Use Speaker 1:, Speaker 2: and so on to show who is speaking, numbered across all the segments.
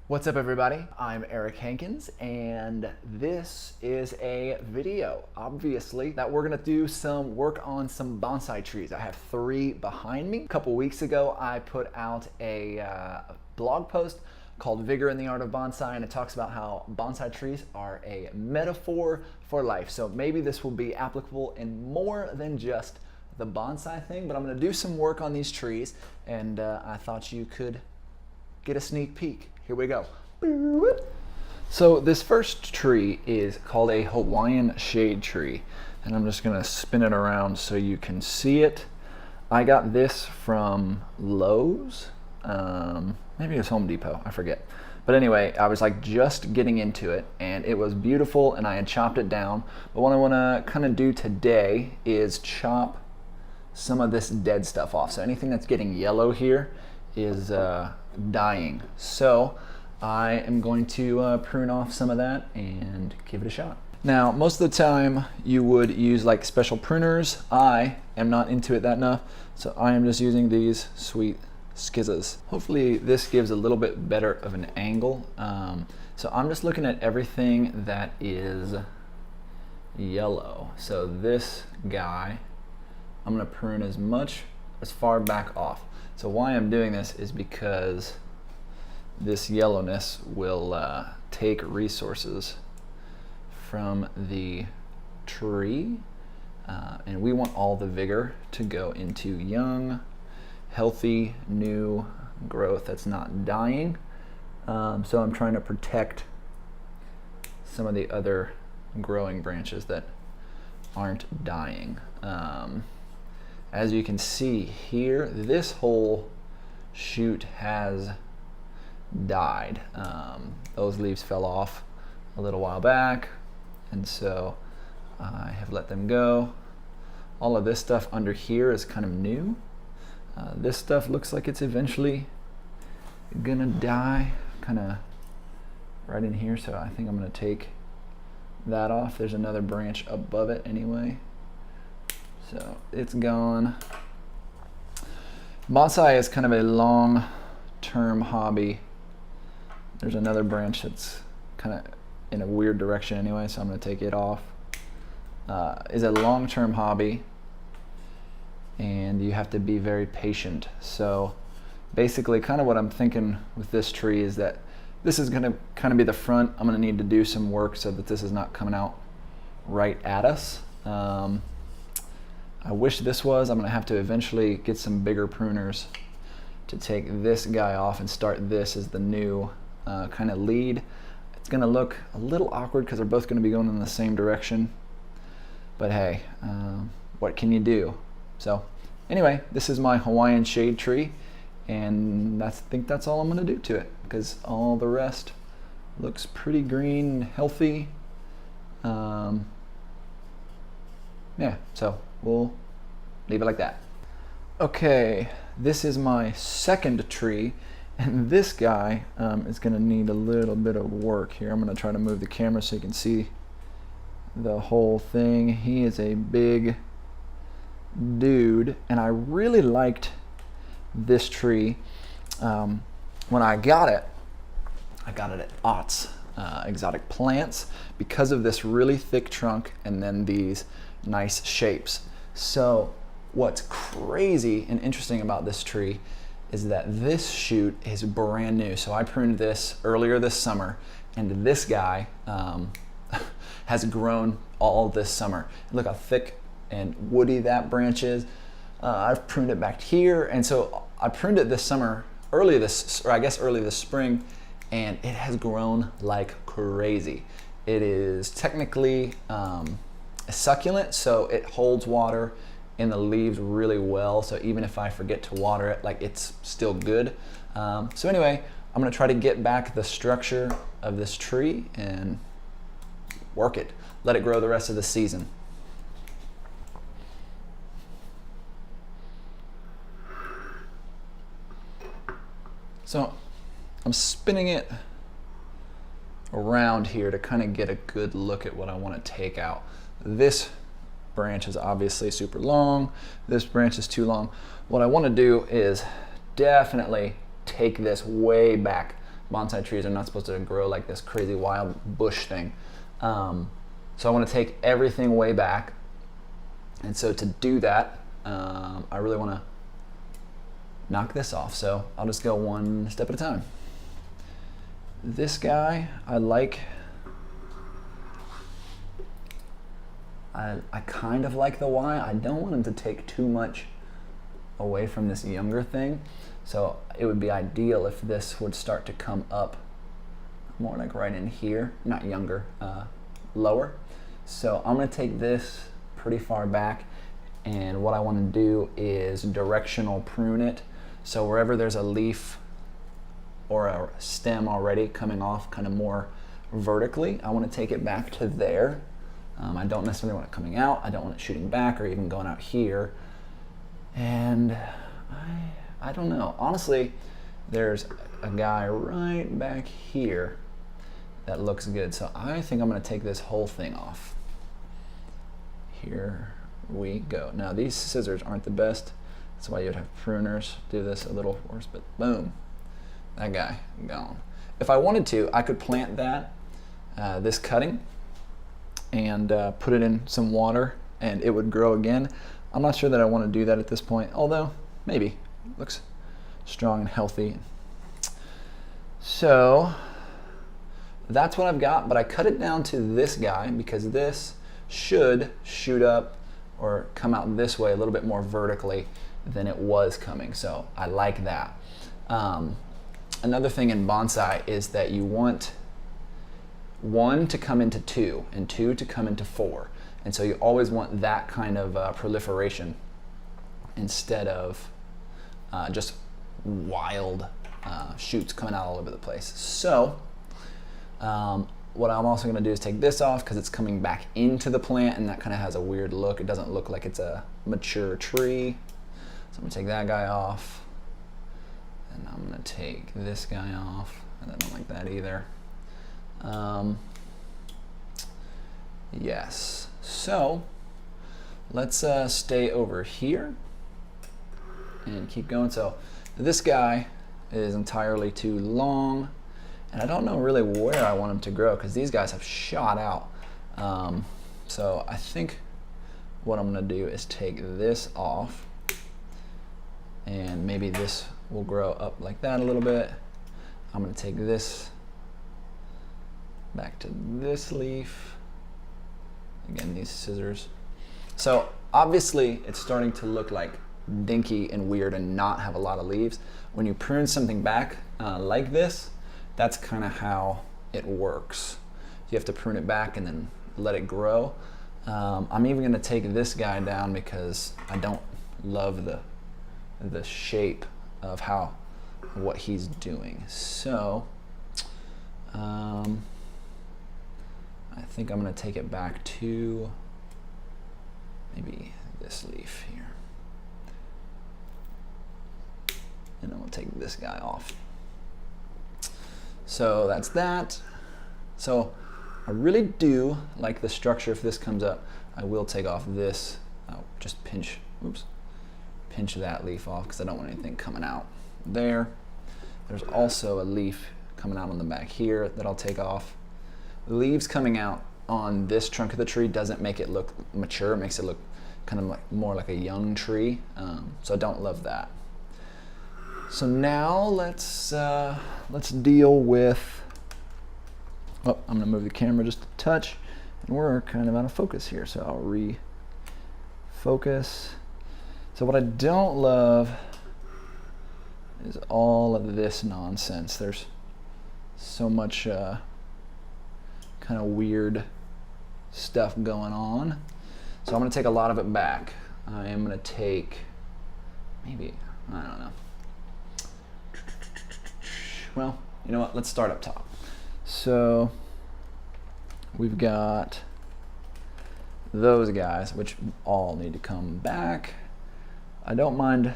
Speaker 1: What's up, everybody? I'm Eric Hankins, and this is a video, obviously, that we're gonna do some work on some bonsai trees. I have 3 behind me. A couple weeks ago, I put out a blog post called Vigor in the Art of Bonsai, and it talks about how bonsai trees are a metaphor for life. So maybe this will be applicable in more than just the bonsai thing, but I'm gonna do some work on these trees, and I thought you could get a sneak peek. Here we go. So this first tree is called a Hawaiian shade tree, and I'm just gonna spin it around so you can see it. I got this from Lowe's, maybe it was Home Depot, I forget. But anyway, I was like just getting into it, and it was beautiful, and I had chopped it down. But what I wanna kinda do today is chop some of this dead stuff off. So anything that's getting yellow here is dying. So I am going to prune off some of that and give it a shot. Now, most of the time you would use like special pruners. I am not into it that enough, so I am just using these sweet skizzas. Hopefully this gives a little bit better of an angle. So I'm just looking at everything that is yellow. So this guy, I'm gonna prune as far back off. So why I'm doing this is because this yellowness will take resources from the tree, and we want all the vigor to go into young, healthy, new growth that's not dying. So I'm trying to protect some of the other growing branches that aren't dying. As you can see here, this whole shoot has died. Those leaves fell off a little while back, and so I have let them go. All of this stuff under here is kind of new. This stuff looks like it's eventually gonna die, kind of right in here, so I think I'm gonna take that off. There's another branch above it anyway. So it's gone. Bonsai is kind of a long-term hobby. There's another branch that's kind of in a weird direction anyway, so I'm going to take it off. Is a long-term hobby, and you have to be very patient. So basically, kind of what I'm thinking with this tree is that this is going to kind of be the front. I'm going to need to do some work so that this is not coming out right at us. I wish this was. I'm gonna have to eventually get some bigger pruners to take this guy off and start this as the new kind of lead. It's gonna look a little awkward because they're both gonna be going in the same direction. But hey, what can you do? So anyway, this is my Hawaiian shade tree, and I think that's all I'm gonna do to it because all the rest looks pretty green, healthy. Yeah, so we'll leave it like that. Okay, this is my second tree, and this guy is gonna need a little bit of work here. I'm gonna try to move the camera so you can see the whole thing. He is a big dude, and I really liked this tree. When I got it at Ott's Exotic Plants because of this really thick trunk and then these nice shapes. So what's crazy and interesting about this tree is that this shoot is brand new. So I pruned this earlier this summer, and this guy has grown all this summer. Look how thick and woody that branch is. I've pruned it back here, and so I pruned it this summer, early this spring, and it has grown like crazy. It is technically a succulent, so it holds water in the leaves really well. So even if I forget to water it, like it's still good. So anyway, I'm gonna try to get back the structure of this tree and work it. Let it grow the rest of the season. So I'm spinning it around here to kind of get a good look at what I want to take out. This branch is obviously super long. This branch is too long. What I want to do is definitely take this way back. Bonsai trees are not supposed to grow like this crazy wild bush thing. So I want to take everything way back. And so to do that, I really want to knock this off. So I'll just go one step at a time. This guy, I like. I kind of like the Y. I don't want him to take too much away from this younger thing. So it would be ideal if this would start to come up more like right in here, not younger, lower. So I'm gonna take this pretty far back, and what I wanna do is directional prune it. So wherever there's a leaf or a stem already coming off kind of more vertically, I wanna take it back to there. I don't necessarily want it coming out. I don't want it shooting back or even going out here. And I don't know. Honestly, there's a guy right back here that looks good. So I think I'm going to take this whole thing off. Here we go. Now these scissors aren't the best. That's why you'd have pruners do this a little worse, but boom, that guy gone. If I wanted to, I could plant that, this cutting, and put it in some water and it would grow again. I'm not sure that I want to do that at this point, although maybe. It looks strong and healthy. So that's what I've got, but I cut it down to this guy because this should shoot up or come out this way a little bit more vertically than it was coming. So I like that. Another thing in bonsai is that you want 1 to come into 2 and 2 to come into 4. And so you always want that kind of proliferation instead of just wild shoots coming out all over the place. So what I'm also going to do is take this off because it's coming back into the plant and that kind of has a weird look. It doesn't look like it's a mature tree. So I'm going to take that guy off, and I'm going to take this guy off, and I don't like that either. Yes, so let's stay over here and keep going. So this guy is entirely too long, and I don't know really where I want him to grow because these guys have shot out. So I think what I'm going to do is take this off, and maybe this will grow up like that a little bit. I'm going to take this back to this leaf. Again, these scissors. So obviously it's starting to look like dinky and weird and not have a lot of leaves. When you prune something back like this, that's kind of how it works. You have to prune it back and then let it grow. I'm even going to take this guy down because I don't love the shape of what he's doing. So I think I'm going to take it back to maybe this leaf here. And I'm going to take this guy off. So that's that. So I really do like the structure. If this comes up, I will take off this. I'll just pinch that leaf off because I don't want anything coming out there. There's also a leaf coming out on the back here that I'll take off. The leaves coming out on this trunk of the tree doesn't make it look mature. It makes it look kind of more like a young tree. So I don't love that. So now let's deal with. Oh, I'm gonna move the camera just a touch, and we're kind of out of focus here. So I'll refocus. So what I don't love is all of this nonsense. There's so much kind of weird stuff going on. So I'm going to take a lot of it back. I am going to take maybe, I don't know. Well, you know what? Let's start up top. So we've got those guys, which all need to come back. I don't mind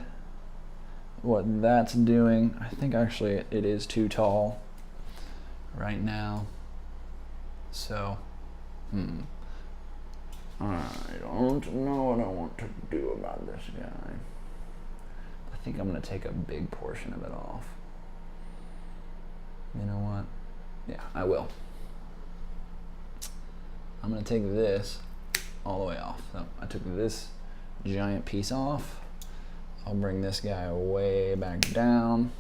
Speaker 1: what that's doing. I think actually it is too tall right now. So, I don't know what I want to do about this guy. I think I'm going to take a big portion of it off. You know what? Yeah, I will. I'm gonna take this all the way off. So I took this giant piece off. I'll bring this guy way back down.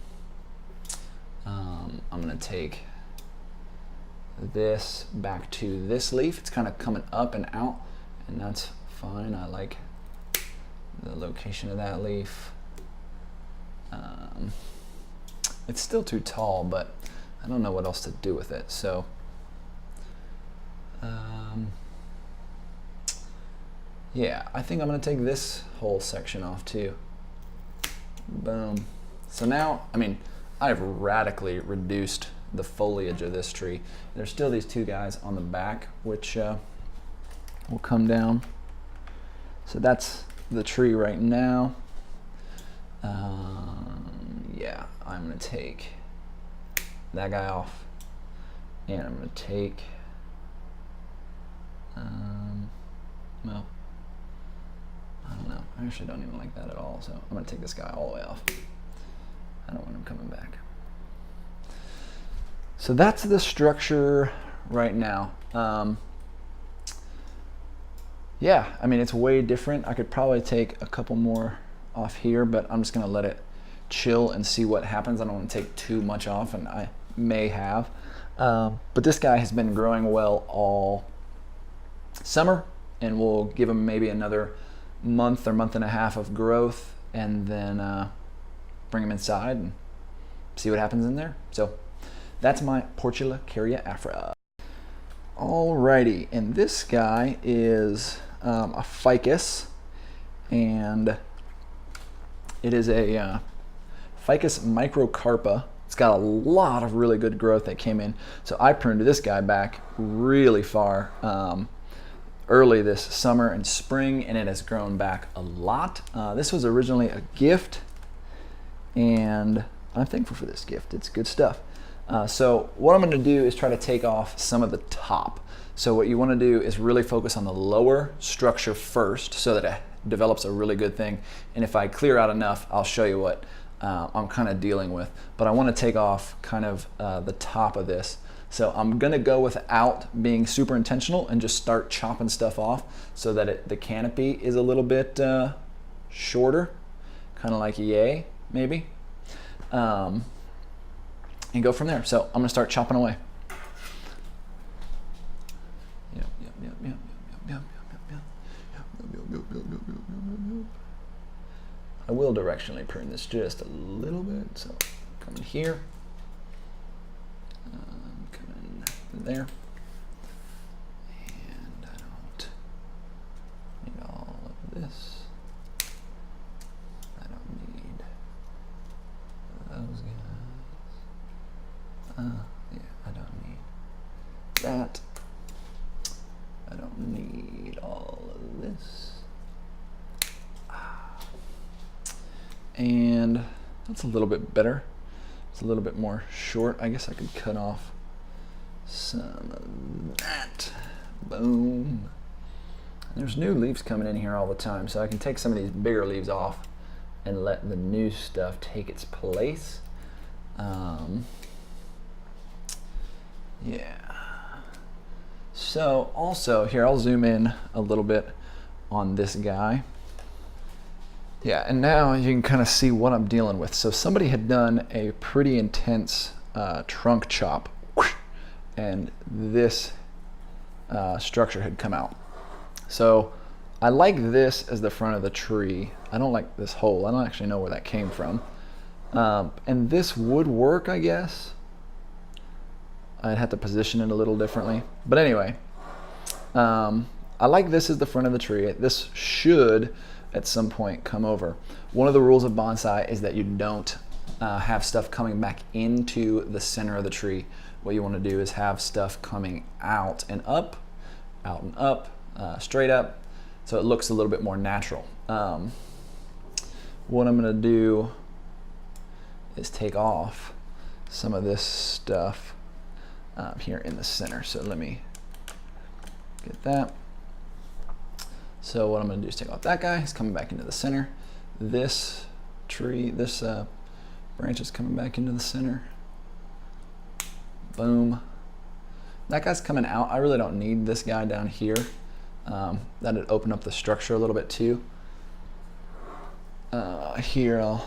Speaker 1: I'm gonna take this back to this leaf. It's kind of coming up and out, and that's fine. I like the location of that leaf. It's still too tall, but I don't know what else to do with it. So yeah, I think I'm gonna take this whole section off too. Boom. So now, I mean, I've radically reduced the foliage of this tree. There's still these two guys on the back, which will come down. So that's the tree right now. Yeah, I'm gonna take that guy off, and I'm gonna take, well, I don't know. I actually don't even like that at all. So I'm gonna take this guy all the way off. I don't want him coming back. So that's the structure right now. Yeah, I mean, it's way different. I could probably take a couple more off here, but I'm just gonna let it chill and see what happens. I don't want to take too much off, and I may have. But this guy has been growing well all summer, and we'll give him maybe another month or month and a half of growth, and then bring him inside and see what happens in there. So that's my Portulacaria Afra. Alrighty, and this guy is a Ficus, and it is a Ficus microcarpa. It's got a lot of really good growth that came in. So I pruned this guy back really far early this summer and spring, and it has grown back a lot. This was originally a gift, and I'm thankful for this gift. It's good stuff. So what I'm going to do is try to take off some of the top. So what you want to do is really focus on the lower structure first so that it develops a really good thing. And if I clear out enough, I'll show you what I'm kind of dealing with. But I want to take off kind of the top of this. So I'm going to go without being super intentional and just start chopping stuff off so that the canopy is a little bit shorter, kind of like yay, maybe. And go from there. So I'm gonna start chopping away. I will directionally prune this just a little bit. So come in here, come in there, and I don't need all of this. I don't need those guys. Yeah, I don't need that. I don't need all of this. And that's a little bit better. It's a little bit more short. I guess I could cut off some of that. Boom. There's new leaves coming in here all the time, so I can take some of these bigger leaves off and let the new stuff take its place. Yeah. So also here, I'll zoom in a little bit on this guy. Yeah, and now you can kind of see what I'm dealing with. So somebody had done a pretty intense trunk chop, and this structure had come out. So I like this as the front of the tree. I don't like this hole. I don't actually know where that came from. And this would work, I guess. I'd have to position it a little differently. But anyway, I like this as the front of the tree. This should at some point come over. One of the rules of bonsai is that you don't have stuff coming back into the center of the tree. What you want to do is have stuff coming out and up, straight up, so it looks a little bit more natural. What I'm going to do is take off some of this stuff here in the center. So let me get that. So what I'm going to do is take off that guy. He's coming back into the center. This tree, this branch is coming back into the center. Boom. That guy's coming out. I really don't need this guy down here. That'd open up the structure a little bit too. Here I'll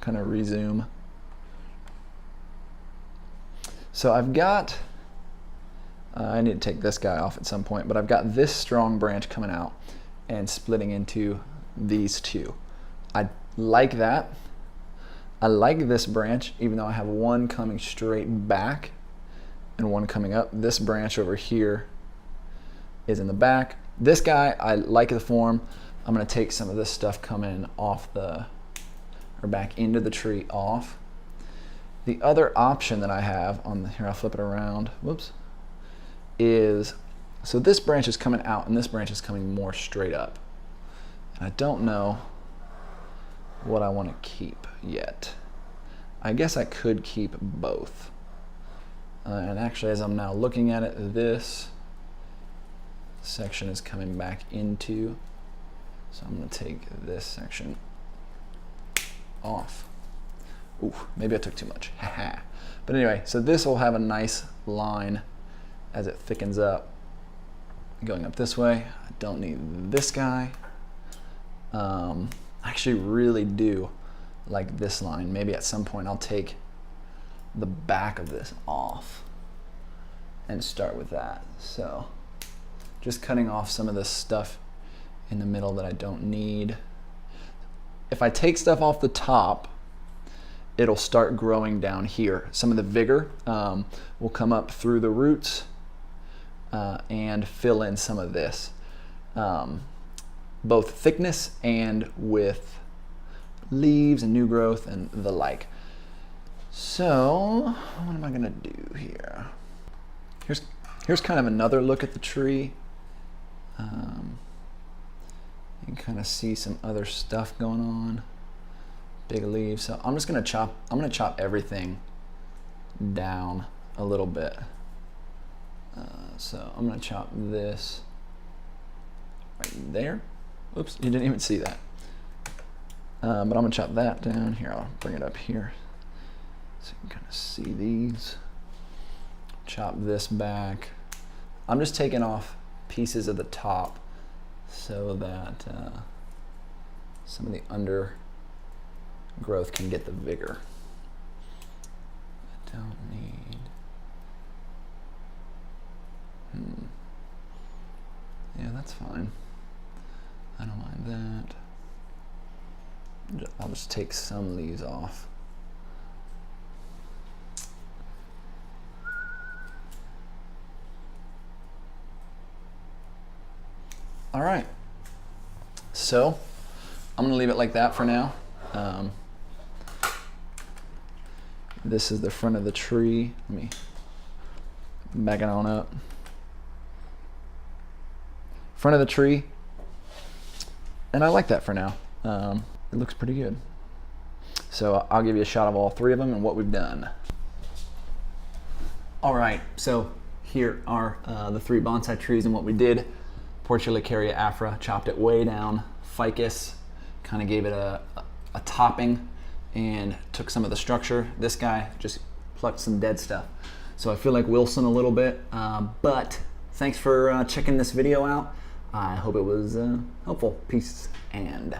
Speaker 1: kind of resume. So I've got, I need to take this guy off at some point, but I've got this strong branch coming out and splitting into these two. I like that. I like this branch, even though I have one coming straight back and one coming up. This branch over here is in the back. This guy, I like the form. I'm gonna take some of this stuff coming off or back into the tree off. The other option that I have here, I'll flip it around, whoops, is, so this branch is coming out and this branch is coming more straight up. And I don't know what I wanna keep yet. I guess I could keep both. And actually, as I'm now looking at it, this section is coming back into, so I'm gonna take this section off. Ooh, maybe I took too much, haha. But anyway, so this will have a nice line as it thickens up, going up this way. I don't need this guy. I actually really do like this line. Maybe at some point I'll take the back of this off and start with that. So just cutting off some of this stuff in the middle that I don't need. If I take stuff off the top, it'll start growing down here. Some of the vigor will come up through the roots and fill in some of this, both thickness and with leaves and new growth and the like. So what am I gonna do here? Here's kind of another look at the tree. You can kind of see some other stuff going on. Big leaves. So I'm just gonna chop. I'm gonna chop everything down a little bit. So I'm gonna chop this right there. Oops, you didn't even see that. But I'm gonna chop that down here. I'll bring it up here so you can kind of see these. Chop this back. I'm just taking off pieces of the top so that some of the undergrowth can get the vigor. I don't need. Yeah, that's fine. I don't mind that. I'll just take some leaves off. All right, so I'm gonna leave it like that for now. This is the front of the tree. Let me back it on up. Front of the tree, and I like that for now. It looks pretty good. So I'll give you a shot of all three of them and what we've done. All right, so here are the three bonsai trees and what we did. Portulacaria Afra, chopped it way down. Ficus, kind of gave it a topping and took some of the structure. This guy just plucked some dead stuff. So I feel like Wilson a little bit, but thanks for checking this video out. I hope it was helpful. Peace and